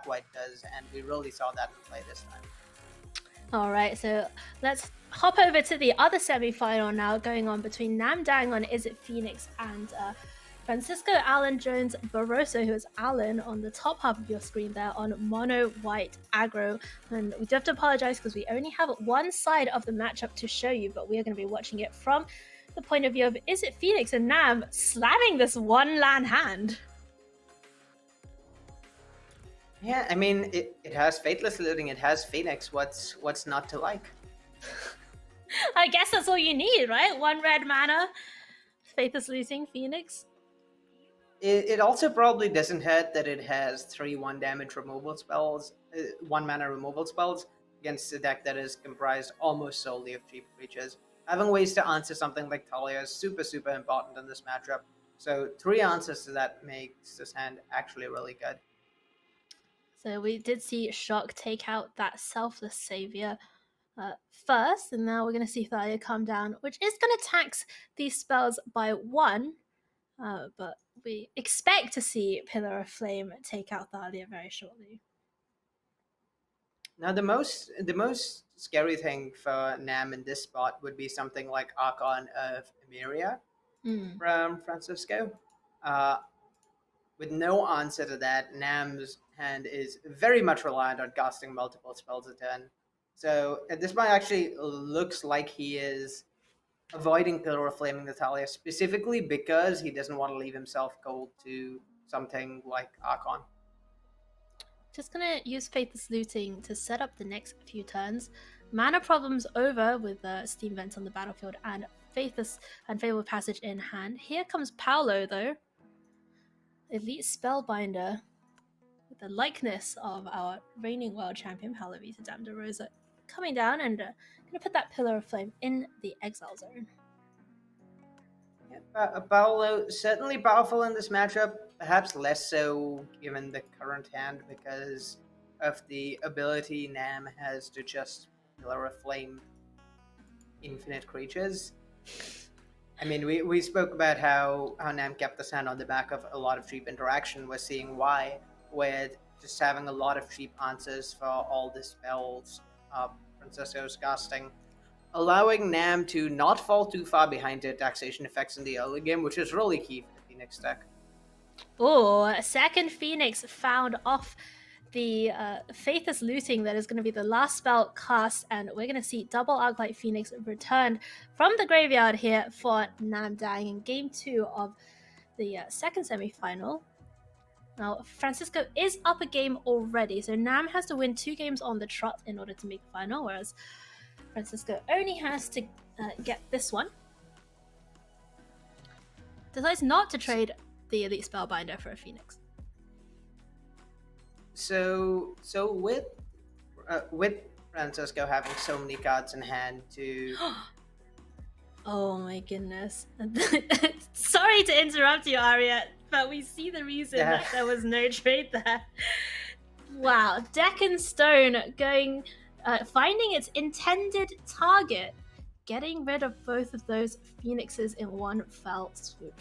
white does, and we really saw that in play this time. All right, so let's hop over to the other semi-final now, going on between Namdang on Is It Phoenix and Francisco Alan Jones BORROSO, who is Alan on the top half of your screen there on mono white aggro. And we do have to apologize because we only have one side of the matchup to show you, but we are going to be watching it from the point of view of Is It Phoenix and Nam slamming this one land hand. Yeah, I mean, it has Fateless Looting, it has Phoenix. What's not to like? I guess that's all you need, right? One red mana, Faithless Looting, Phoenix. It also probably doesn't hurt that it has 3 1 damage removal spells, 1 mana removal spells against a deck that is comprised almost solely of cheap creatures. Having ways to answer something like Talia is super important in this matchup. So 3 answers to that makes this hand actually really good. So we did see Shock take out that Selfless Savior first, and now we're going to see Thalia come down, which is going to tax these spells by 1, but we expect to see Pillar of Flame take out Thalia very shortly. Now the most scary thing for Nam in this spot would be something like Archon of Emeria from Francisco. With no answer to that, Nam's hand is very much reliant on casting multiple spells a turn. So at this point, actually looks like he is avoiding Pillar of Flaming Natalia specifically because he doesn't want to leave himself cold to something like Archon. Just gonna use Faithless Looting to set up the next few turns. Mana problems over with Steam Vents on the battlefield and Faithless and Fabled Passage in hand. Here comes Paolo though. Elite Spellbinder with the likeness of our reigning world champion Palavita Damda Rosa coming down and gonna put that Pillar of Flame in the exile zone. Paolo certainly powerful in this matchup, perhaps less so given the current hand because of the ability Nam has to just Pillar of Flame infinite creatures. I mean, we spoke about how Nam kept this hand on the back of a lot of cheap interaction. We're seeing why, with just having a lot of cheap answers for all the spells Francisco's casting, allowing Nam to not fall too far behind their taxation effects in the early game, which is really key for the Phoenix deck. Oh, a second Phoenix found off the Faithless Looting. That is going to be the last spell cast, and we're going to see double Arclight Phoenix returned from the graveyard here for Namdang in game 2 of the second semi-final. Now, Francisco is up a game already, so Nam has to win 2 games on the trot in order to make the final, whereas Francisco only has to get this one. Decides not to trade the Elite Spellbinder for a Phoenix. So with Francisco having so many cards in hand to... Oh my goodness. Sorry to interrupt you, Arya, but we see the reason that there was no trade there. Wow, Deck and Stone going, finding its intended target, getting rid of both of those Phoenixes in one fell swoop.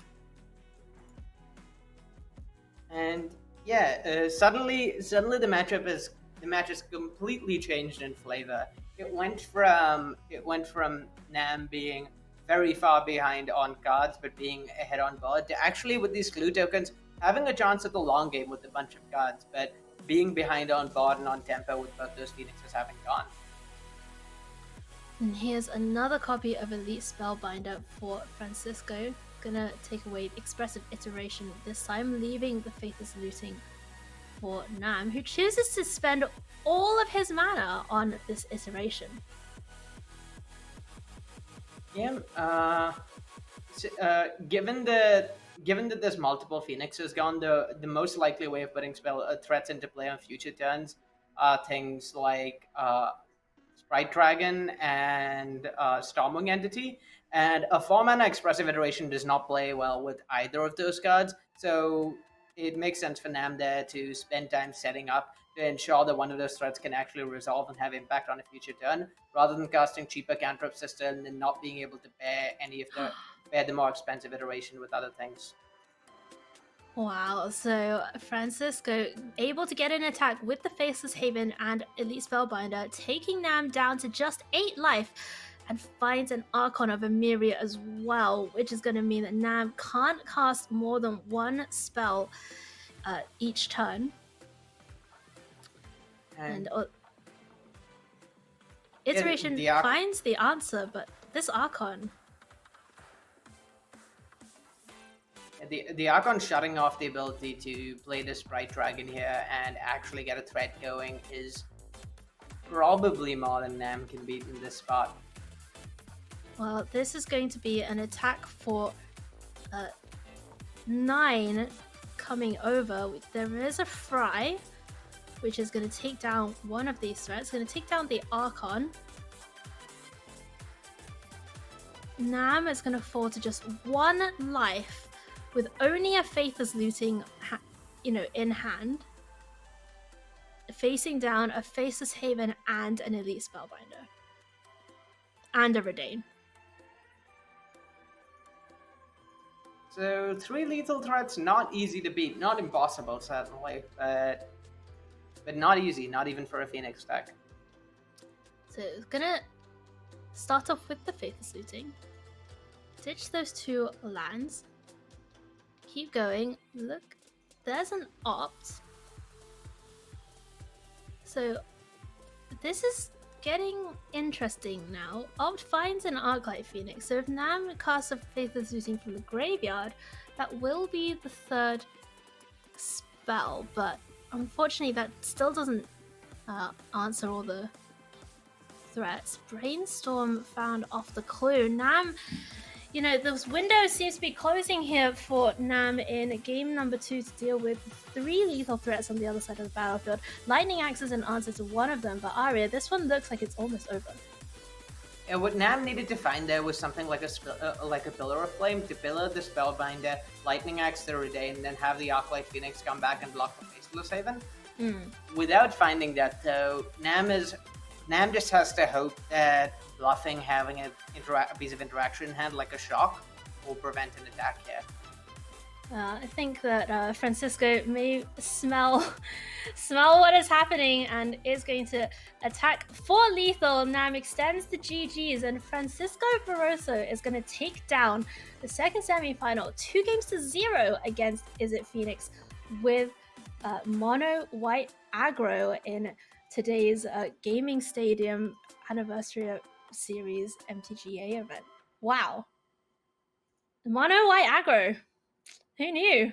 And yeah, suddenly the match is completely changed in flavor. It went from Nam being very far behind on cards but being ahead on board to actually with these glue tokens having a chance at the long game with a bunch of cards, but being behind on board and on tempo with both those Phoenixes having gone. And here's another copy of Elite Spellbinder for Francisco. Gonna take away Expressive Iteration this time, leaving the Faithless Looting for Nam, who chooses to spend all of his mana on this iteration. Yeah, given that there's multiple Phoenixes gone, the most likely way of putting threats into play on future turns are things like Sprite Dragon and Stormwing Entity, and a 4-mana Expressive Iteration does not play well with either of those cards, so it makes sense for Nam there to spend time setting up to ensure that one of those threats can actually resolve and have impact on a future turn, rather than casting cheaper cantrip system and not being able to bear the more expensive iteration with other things. Wow, so Francisco able to get an attack with the Faceless Haven and Elite Spellbinder, taking Nam down to just 8 life, and finds an Archon of Emeria as well, which is going to mean that Nam can't cast more than one spell each turn. And Iteration finds the answer, but this Archon... The Archon shutting off the ability to play the Sprite Dragon here and actually get a threat going is probably more than Nam can beat in this spot. Well, this is going to be an attack for 9 coming over. There is a Fry, which is going to take down one of these threats. Going to take down the Archon. Nam is going to fall to just 1 life with only a Faithless Looting, in hand. Facing down a Faceless Haven and an Elite Spellbinder. And a Redain. So 3 lethal threats, not easy to beat. Not impossible, certainly, but not easy, not even for a Phoenix deck. So it's gonna start off with the Faithless Looting. Ditch those 2 lands. Keep going. Look, there's an Opt. So this is getting interesting now. Opt finds an Arclight Phoenix. So if Nam casts a Faithless Looting from the graveyard, that will be the 3rd spell. But unfortunately, that still doesn't answer all the threats. Brainstorm found off the clue. Nam, those windows seems to be closing here for Nam in game number 2 to deal with 3 lethal threats on the other side of the battlefield. Lightning Axe is an answer to one of them, but Arya, this one looks like it's almost over. And what Nam needed to find there was something like a Pillar of Flame to pillar the Spellbinder, Lightning Axe the Redain, and then have the Arclight Phoenix come back and block the Faceless Haven. Without finding that, though, Nam just has to hope that bluffing, having a piece of interaction in hand like a shock, will prevent an attack here. I think that Francisco may smell what is happening and is going to attack for lethal. Nam extends the GGs, and Francisco BORROSO is going to take down the second semi-final 2-0 against Is It Phoenix with mono white aggro in today's Gaming Stadium Anniversary Series MTGA event. Wow. Mono white aggro. Who knew?